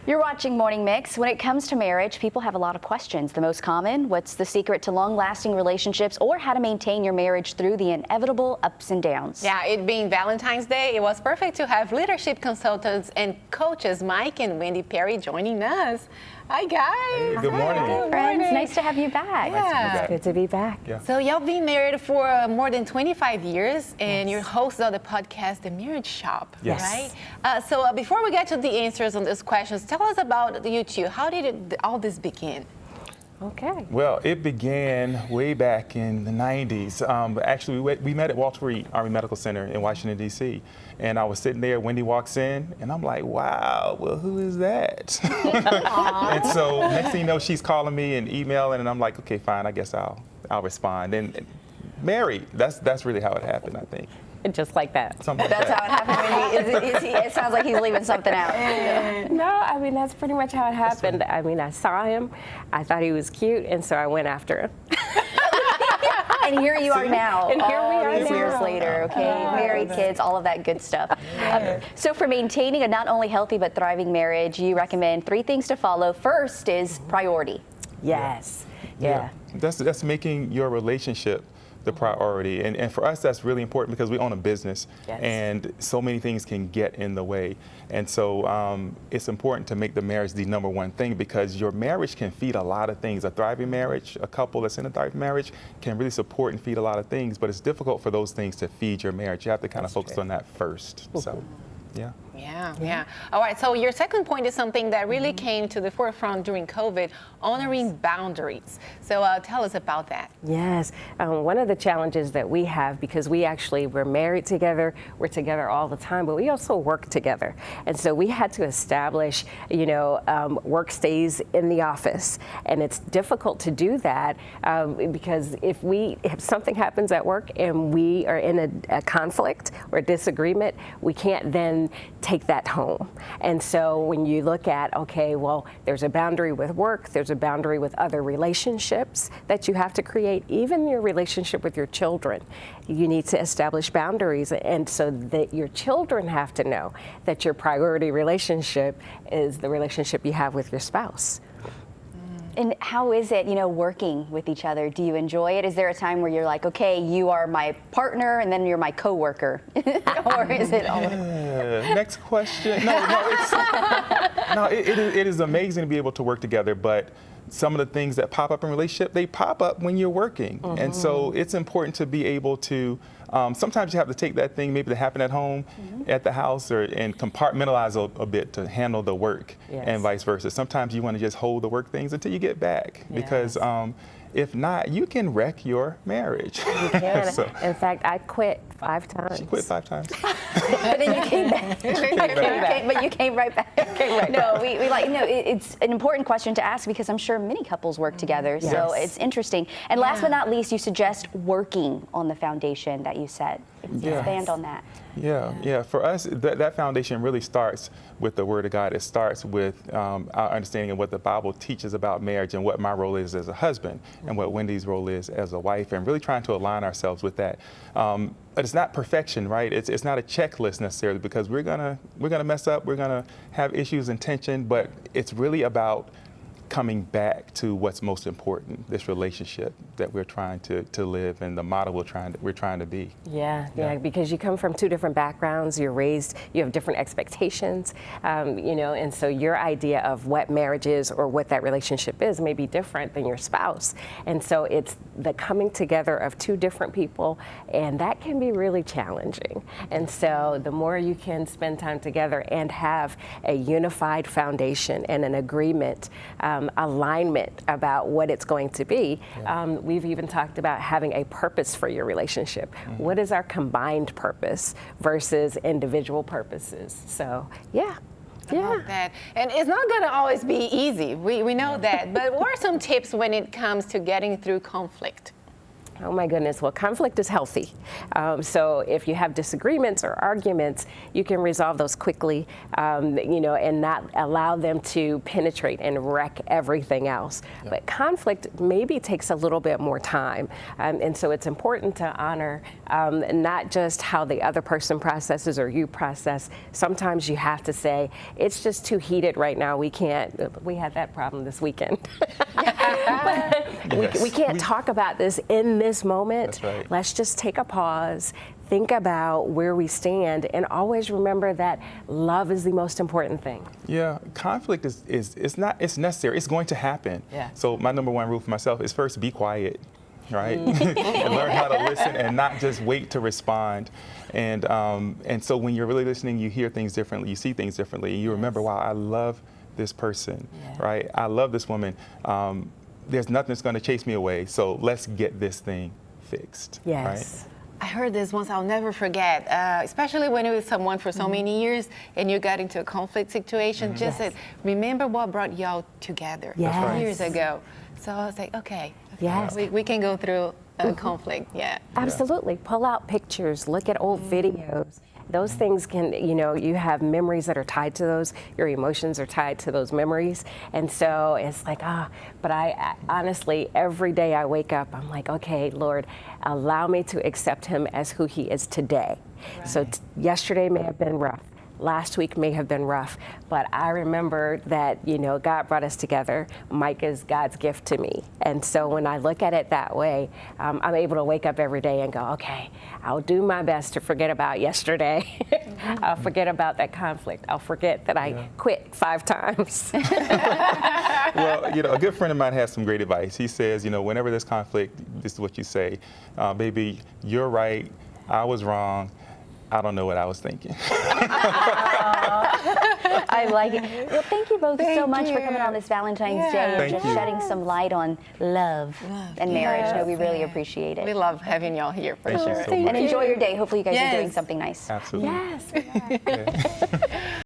You're watching Morning Mix. When it comes to marriage, people have a lot of questions. The most common, what's the secret to long-lasting relationships, or how to maintain your marriage through the inevitable ups and downs? Yeah, it being Valentine's Day, it was perfect to have leadership consultants and coaches Mike and Wendy Perry joining us. Hi, guys. Hey, good morning. Hi, friends. Nice to have you back. Yeah. Good to be back. Yeah. So y'all been married for more than 25 years, and you're hosts of the podcast, The Marriage Shop, Yes. right? So before we get to the answers on these questions, tell us about you two. How did all this begin? Okay. Well, it began way back in the 90s. Actually, we met at Walter Reed Army Medical Center in Washington, D.C. And I was sitting there, Wendy walks in, and I'm like, wow, well, who is that? And so next thing you know, she's calling me and emailing, and I'm like, okay, fine, I guess I'll respond. And married, that's really how it happened, I think. Just like that. Something like That's that. how it happened. It sounds like he's leaving something out. No, I mean, that's pretty much how it happened. I mean, I saw him, I thought he was cute, and so I went after him. And here you are now, And here we all are these now. years later, okay? Married, kids, all of that good stuff. So for maintaining a not only healthy but thriving marriage, you recommend 3 things to follow. First is priority. Yes. Yeah. That's making your relationship the priority. And for us, that's really important because we own a business, Yes. and so many things can get in the way. And so it's important to make the marriage the number one thing, because your marriage can feed a lot of things. A thriving marriage, a couple that's in a thriving marriage, can really support and feed a lot of things, but it's difficult for those things to feed your marriage. You have to kind of focus on that first. So, yeah. Yeah. All right, so your second point is something that really came to the forefront during COVID, honoring boundaries. So tell us about that. Yes. One of the challenges that we have, because we're married together, we're together all the time, but we also work together. And so we had to establish, work stays in the office. And it's difficult to do that because if something happens at work and we are in a conflict or disagreement, we can't then take that home. And so when you look at, okay, well, there's a boundary with work, there's a boundary with other relationships that you have to create, even your relationship with your children. You need to establish boundaries, and so that your children have to know that your priority relationship is the relationship you have with your spouse. And how is it, working with each other? Do you enjoy it? Is there a time where you're like, okay, you are my partner and then you're my coworker? Or is it all? Next question. It is amazing to be able to work together, but some of the things that pop up in a relationship, they pop up when you're working. And so it's important to be able to, sometimes you have to take that thing maybe that happened at home, at the house, and compartmentalize a bit to handle the work, and vice versa. Sometimes you want to just hold the work things until you get back, because if not, you can wreck your marriage. You can. So, in fact, I quit 5 times. she quit 5 times. But then you came back. But you came right back. It's an important question to ask because I'm sure many couples work together. Yes. So it's interesting. And last but not least, you suggest working on the foundation that you set. Expand on that. Yeah. For us, that foundation really starts with the Word of God. It starts with our understanding of what the Bible teaches about marriage and what my role is as a husband and what Wendy's role is as a wife, and really trying to align ourselves with that. But it's not perfection, right? It's not a checklist necessarily, because we're gonna mess up, we're gonna have issues and tension, but it's really about coming back to what's most important, this relationship that we're trying to live, and the model we're trying to be. Yeah, because you come from 2 different backgrounds, you have different expectations, and so your idea of what marriage is or what that relationship is may be different than your spouse. And so it's the coming together of 2 different people, and that can be really challenging. And so the more you can spend time together and have a unified foundation and an agreement, alignment about what it's going to be. We've even talked about having a purpose for your relationship. What is our combined purpose versus individual purposes? So, yeah. I love that. And it's not going to always be easy. We know that. But what are some tips when it comes to getting through conflict? Oh my goodness. Well, conflict is healthy. So if you have disagreements or arguments, you can resolve those quickly, and not allow them to penetrate and wreck everything else. Yeah. But conflict maybe takes a little bit more time. And so it's important to honor not just how the other person processes or you process. Sometimes you have to say, it's just too heated right now. We can't. We had that problem this weekend. We can't talk about this in this moment. That's right. Let's just take a pause, think about where we stand, and always remember that love is the most important thing. Yeah, conflict is it's necessary. It's going to happen. Yeah. So my number one rule for myself is first be quiet, right? And learn how to listen and not just wait to respond. And so when you're really listening, you hear things differently, you see things differently, and you remember, wow, I love this person, right? I love this woman. There's nothing that's going to chase me away. So let's get this thing fixed. Yes. Right? I heard this once, I'll never forget, especially when it was someone for so many years and you got into a conflict situation, just said, remember what brought y'all together years ago. So I was like, okay, we can go through a conflict, Absolutely. Pull out pictures, look at old videos. Those things can, you have memories that are tied to those. Your emotions are tied to those memories. And so it's like, but I honestly, every day I wake up, I'm like, okay, Lord, allow me to accept him as who he is today. Right. So yesterday may have been rough. Last week may have been rough, but I remember that, God brought us together. Mike is God's gift to me. And so when I look at it that way, I'm able to wake up every day and go, okay, I'll do my best to forget about yesterday. I'll forget about that conflict. I'll forget that I quit 5 times. Well, a good friend of mine has some great advice. He says, whenever there's conflict, this is what you say, baby, you're right, I was wrong. I don't know what I was thinking. I like it. Well, thank you both so much for coming on this Valentine's Day and just shedding some light on love and marriage. No, we really appreciate it. We love having y'all here for sure. So and enjoy your day. Hopefully you guys are doing something nice. Absolutely. Yes.